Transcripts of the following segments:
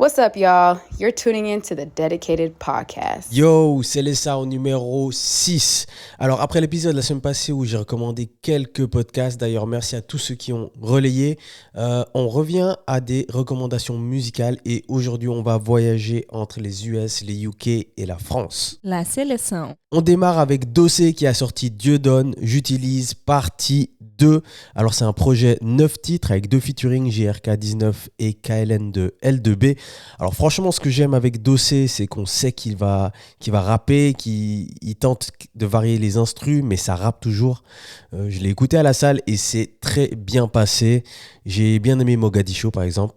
What's up, y'all? You're tuning in to the Dedicated Podcast. Yo, c'est Lessa au numéro 6. Alors, après l'épisode de la semaine passée où j'ai recommandé quelques podcasts, d'ailleurs, merci à tous ceux qui ont relayé, on revient à des recommandations musicales et aujourd'hui, on va voyager entre les US, les UK et la France. La sélection. On démarre avec Dossé qui a sorti Dieu donne, j'utilise partie 2. Alors c'est un projet 9 titres avec 2 featuring JRK19 et KLN de L2B. Alors franchement ce que j'aime avec Dossé c'est qu'on sait qu'il va rapper, qu'il tente de varier les instrus mais ça rappe toujours. Je l'ai écouté à la salle et c'est très bien passé. J'ai bien aimé Mogadiscio par exemple.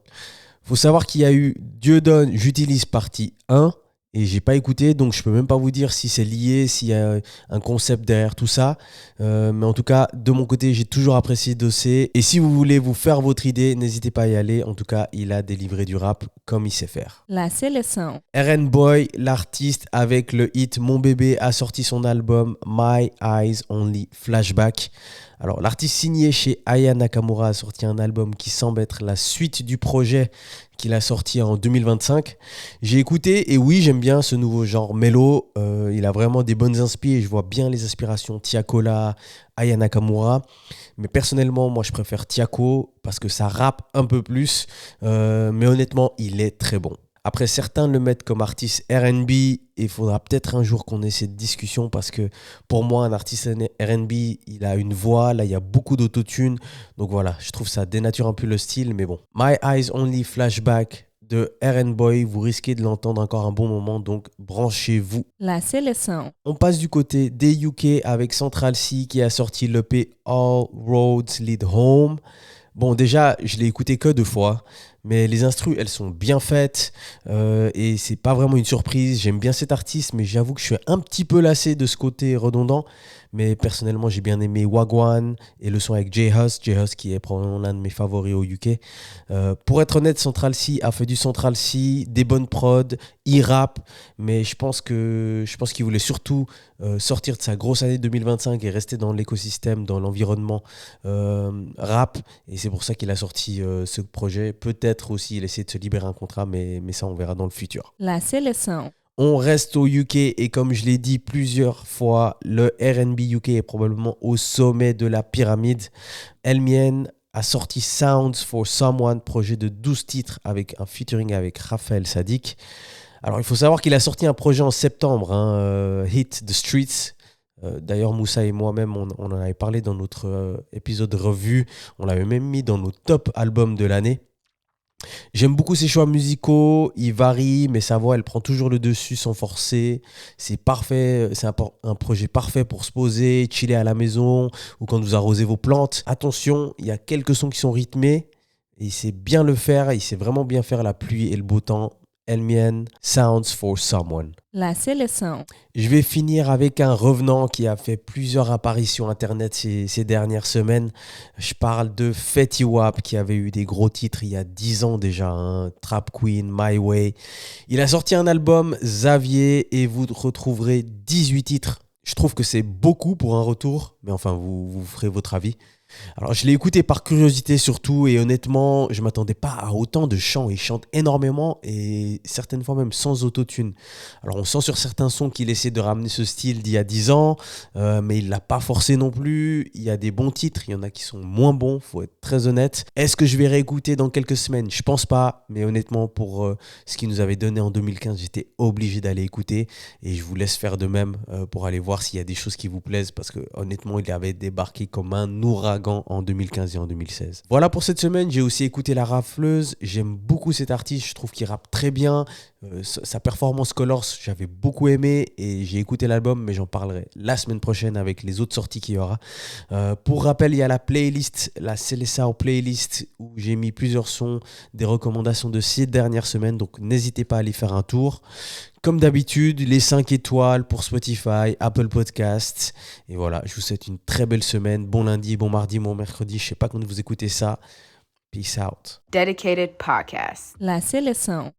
Faut savoir qu'il y a eu Dieu donne, j'utilise partie 1. Et j'ai pas écouté, donc je peux même pas vous dire si c'est lié, s'il y a un concept derrière tout ça. Mais en tout cas, de mon côté, j'ai toujours apprécié Dossé. Et si vous voulez vous faire votre idée, n'hésitez pas à y aller. En tout cas, il a délivré du rap comme il sait faire. La sélection. RN Boy, l'artiste avec le hit Mon bébé, a sorti son album My Eyes Only Flashback. Alors, l'artiste signé chez Aya Nakamura a sorti un album qui semble être la suite du projet qu'il a sorti en 2025. J'ai écouté et oui, j'aime bien ce nouveau genre mélo. Il a vraiment des bonnes inspirations et je vois bien les inspirations Tiakola, Aya Nakamura. Mais personnellement, moi, je préfère Tiako parce que ça rappe un peu plus. Mais honnêtement, il est très bon. Après, certains le mettent comme artiste R&B et il faudra peut-être un jour qu'on ait cette discussion parce que pour moi, un artiste R&B, il a une voix, là, il y a beaucoup d'autotune. Donc voilà, je trouve ça dénature un peu le style, mais bon. My Eyes Only Flashback de RN Boy, vous risquez de l'entendre encore un bon moment, donc branchez-vous. La sélection. On passe du côté des UK avec Central C qui a sorti l'EP All Roads Lead Home. Bon, déjà, je l'ai écouté que 2 fois, mais les instrus, elles sont bien faites et c'est pas vraiment une surprise. J'aime bien cet artiste, mais j'avoue que je suis un petit peu lassé de ce côté redondant. Mais personnellement, j'ai bien aimé Wagwan et le son avec J-Hus. J-Hus qui est probablement l'un de mes favoris au UK. Pour être honnête, Central C a fait du Central C, des bonnes prods, il rappe, mais je pense qu'il voulait surtout sortir de sa grosse année 2025 et rester dans l'écosystème, dans l'environnement rap. Et c'est pour ça qu'il a sorti ce projet. Peut-être aussi il essaie de se libérer un contrat, mais ça on verra dans le futur. La sélection. On reste au UK et comme je l'ai dit plusieurs fois, le R&B UK est probablement au sommet de la pyramide. Elmien a sorti Sounds for Someone, projet de 12 titres avec un featuring avec Raphaël Sadik. Alors il faut savoir qu'il a sorti un projet en septembre, Hit the Streets. D'ailleurs Moussa et moi-même on en avait parlé dans notre épisode de revue. On l'avait même mis dans nos top albums de l'année. J'aime beaucoup ses choix musicaux, il varie, mais sa voix, elle prend toujours le dessus sans forcer. C'est parfait, c'est un projet parfait pour se poser, chiller à la maison ou quand vous arrosez vos plantes. Attention, il y a quelques sons qui sont rythmés et il sait bien le faire, il sait vraiment bien faire la pluie et le beau temps. Elmien, Sounds for Someone. La sélection. Je vais finir avec un revenant qui a fait plusieurs apparitions internet ces dernières semaines. Je parle de Fetty Wap qui avait eu des gros titres il y a 10 ans déjà. Trap Queen, My Way. Il a sorti un album, Xavier, et vous retrouverez 18 titres. Je trouve que c'est beaucoup pour un retour, mais enfin, vous ferez votre avis. Alors, je l'ai écouté par curiosité surtout et honnêtement, je ne m'attendais pas à autant de chants. Il chante énormément et certaines fois même sans autotune. Alors, on sent sur certains sons qu'il essaie de ramener ce style d'il y a 10 ans, mais il ne l'a pas forcé non plus. Il y a des bons titres, il y en a qui sont moins bons, il faut être très honnête. Est-ce que je vais réécouter dans quelques semaines ? Je ne pense pas, mais honnêtement, pour ce qu'il nous avait donné en 2015, j'étais obligé d'aller écouter et je vous laisse faire de même pour aller voir s'il y a des choses qui vous plaisent parce que honnêtement, il avait débarqué comme un ouragan en 2015 et en 2016. Voilà pour cette semaine, j'ai aussi écouté La Rafleuse, j'aime beaucoup cet artiste, je trouve qu'il rappe très bien, sa performance Colors, j'avais beaucoup aimé et j'ai écouté l'album mais j'en parlerai la semaine prochaine avec les autres sorties qu'il y aura. Pour rappel, il y a la playlist, la Seleção playlist où j'ai mis plusieurs sons, des recommandations de ces dernières semaines, donc n'hésitez pas à aller faire un tour. Comme d'habitude, les 5 étoiles pour Spotify, Apple Podcasts. Et voilà, je vous souhaite une très belle semaine. Bon lundi, bon mardi, bon mercredi. Je ne sais pas quand vous écoutez ça. Peace out. Dedicated Podcast. La sélection.